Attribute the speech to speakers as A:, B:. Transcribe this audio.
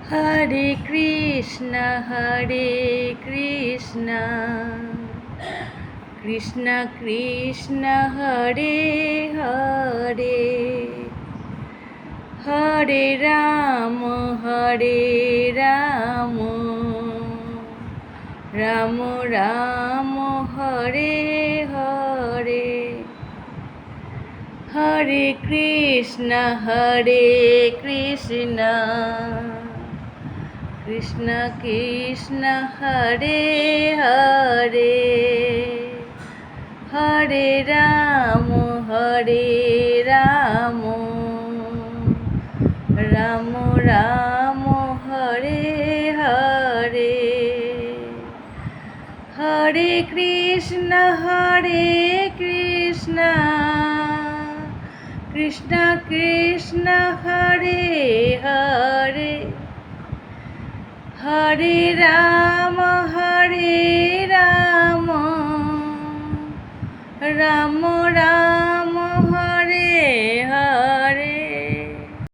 A: Hare Krishna Krishna Krishna Hare Hare Hare Ram Ram Ram Hare Hare Hare Krishna Krishna Krishna Hare Hare Hare Ram Ram Ram Hare Hare Hare Krishna Krishna Krishna Hare Hare Hare Ram